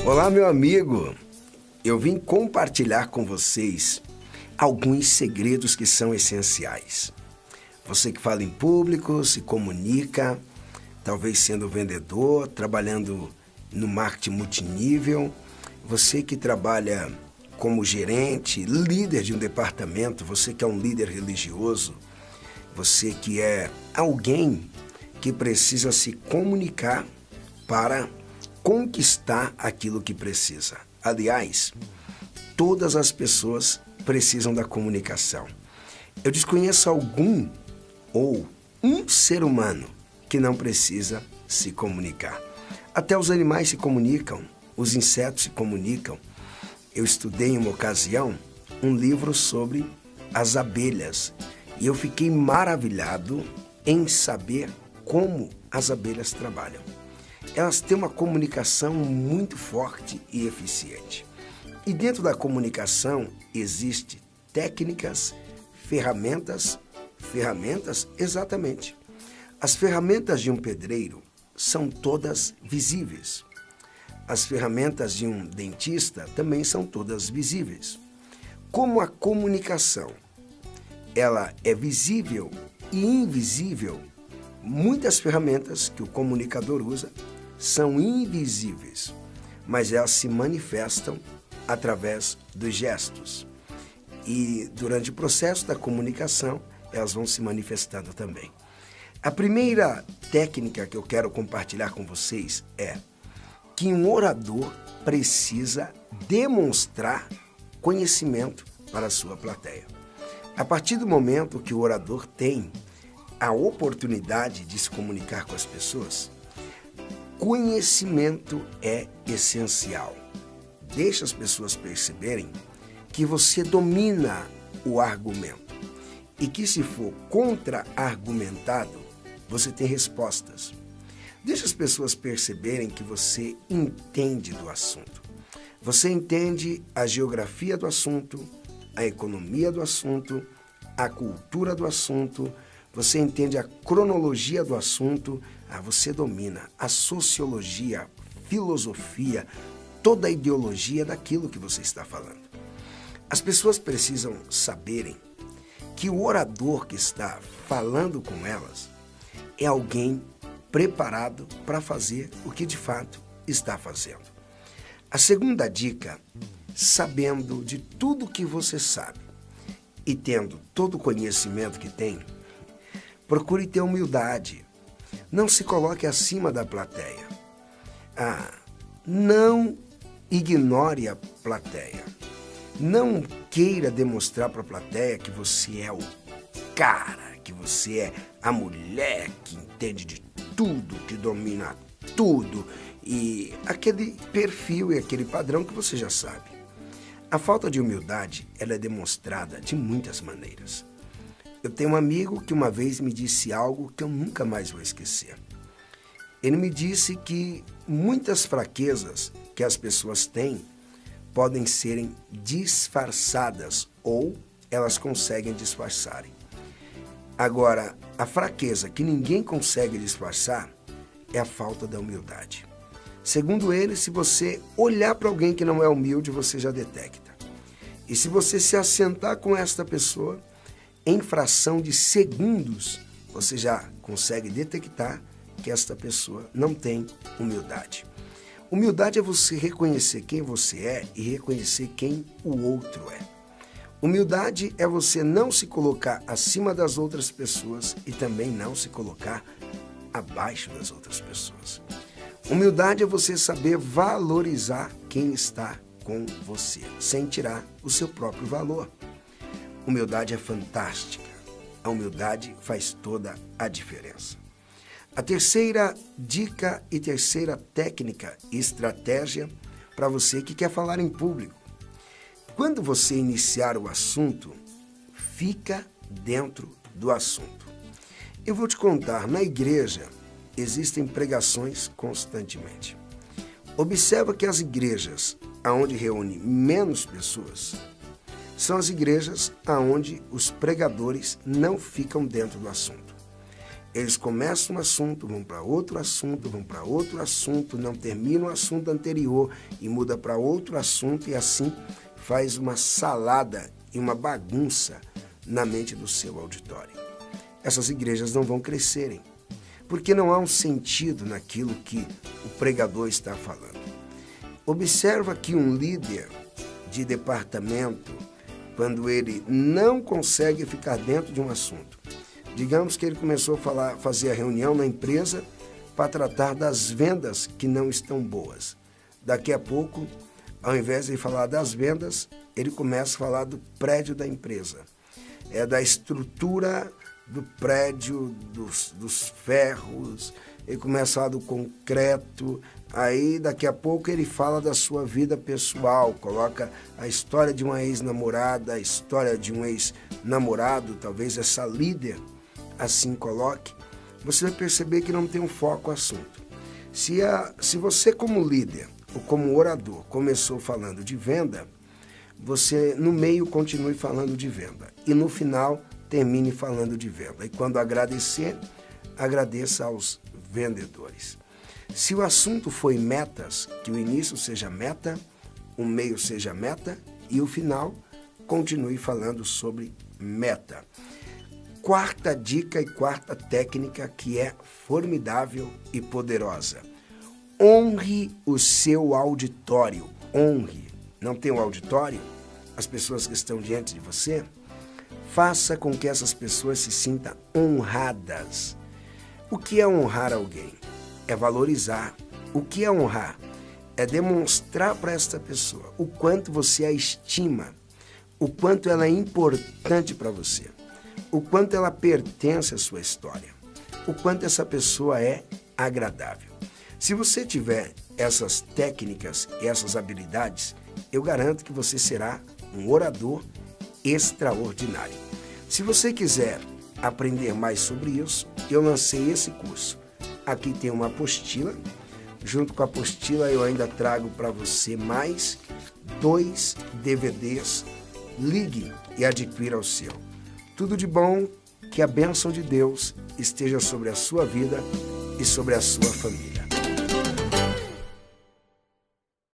Olá, meu amigo! Eu vim compartilhar com vocês alguns segredos que são essenciais. Você que fala em público, se comunica, talvez sendo vendedor, trabalhando no marketing multinível, você que trabalha como gerente, líder de um departamento, você que é um líder religioso, você que é alguém que precisa se comunicar para conquistar aquilo que precisa. Aliás, todas as pessoas precisam da comunicação. Eu desconheço algum ou um ser humano que não precisa se comunicar. Até os animais se comunicam, os insetos se comunicam. Eu estudei em uma ocasião um livro sobre as abelhas e eu fiquei maravilhado em saber como as abelhas trabalham. Elas têm uma comunicação muito forte e eficiente. E dentro da comunicação existem técnicas, ferramentas, exatamente. As ferramentas de um pedreiro são todas visíveis. As ferramentas de um dentista também são todas visíveis. Como a comunicação, ela é visível e invisível, muitas ferramentas que o comunicador usa são invisíveis, mas elas se manifestam através dos gestos. E durante o processo da comunicação, elas vão se manifestando também. A primeira técnica que eu quero compartilhar com vocês é que um orador precisa demonstrar conhecimento para a sua plateia. A partir do momento que o orador tem a oportunidade de se comunicar com as pessoas, conhecimento é essencial. Deixa as pessoas perceberem que você domina o argumento e que, se for contra-argumentado, você tem respostas. Deixa as pessoas perceberem que você entende do assunto. Você entende a geografia do assunto, a economia do assunto, a cultura do assunto, você entende a cronologia do assunto, você domina a sociologia, filosofia, toda a ideologia daquilo que você está falando. As pessoas precisam saberem que o orador que está falando com elas é alguém preparado para fazer o que de fato está fazendo. A segunda dica, sabendo de tudo que você sabe e tendo todo o conhecimento que tem, procure ter humildade. Não se coloque acima da plateia. Não ignore a plateia. Não queira demonstrar para a plateia que você é o cara, que você é a mulher que entende de tudo, que domina tudo. E aquele perfil e aquele padrão que você já sabe. A falta de humildade, ela é demonstrada de muitas maneiras. Eu tenho um amigo que uma vez me disse algo que eu nunca mais vou esquecer. Ele me disse que muitas fraquezas que as pessoas têm podem serem disfarçadas ou elas conseguem disfarçarem. Agora, a fraqueza que ninguém consegue disfarçar é a falta da humildade. Segundo ele, se você olhar para alguém que não é humilde, você já detecta. E se você se assentar com esta pessoa, em fração de segundos, você já consegue detectar que esta pessoa não tem humildade. Humildade é você reconhecer quem você é e reconhecer quem o outro é. Humildade é você não se colocar acima das outras pessoas e também não se colocar abaixo das outras pessoas. Humildade é você saber valorizar quem está com você, sem tirar o seu próprio valor. Humildade é fantástica. A humildade faz toda a diferença. A terceira dica e terceira técnica e estratégia para você que quer falar em público. Quando você iniciar o assunto, fica dentro do assunto. Eu vou te contar, na igreja existem pregações constantemente. Observa que as igrejas onde reúne menos pessoas são as igrejas onde os pregadores não ficam dentro do assunto. Eles começam um assunto, vão para outro assunto, vão para outro assunto, não terminam o assunto anterior e muda para outro assunto e assim faz uma salada e uma bagunça na mente do seu auditório. Essas igrejas não vão crescerem, porque não há um sentido naquilo que o pregador está falando. Observa que um líder de departamento, quando ele não consegue ficar dentro de um assunto, digamos que ele começou a fazer a reunião na empresa para tratar das vendas que não estão boas. Daqui a pouco, ao invés de falar das vendas, ele começa a falar do prédio da empresa. Da estrutura do prédio, dos ferros, ele começa a falar do concreto, aí daqui a pouco ele fala da sua vida pessoal, coloca a história de uma ex-namorada, a história de um ex-namorado, talvez essa líder assim coloque, você vai perceber que não tem um foco no assunto. Se você como líder ou como orador começou falando de venda, você no meio continue falando de venda e no final termine falando de venda. E quando agradecer, agradeça aos vendedores. Se o assunto foi metas, que o início seja meta, o meio seja meta e o final continue falando sobre meta. Quarta dica e quarta técnica que é formidável e poderosa. Honre o seu auditório. Honre. Não tem um auditório? As pessoas que estão diante de você? Faça com que essas pessoas se sintam honradas. O que é honrar alguém? É valorizar. O que é honrar? É demonstrar para esta pessoa o quanto você a estima, o quanto ela é importante para você, o quanto ela pertence à sua história, o quanto essa pessoa é agradável. Se você tiver essas técnicas e essas habilidades, eu garanto que você será um orador extraordinário. Se você quiser aprender mais sobre isso, eu lancei esse curso. Aqui tem uma apostila. Junto com a apostila, eu ainda trago para você mais 2 DVDs. Ligue e adquira o seu. Tudo de bom, que a bênção de Deus esteja sobre a sua vida e sobre a sua família.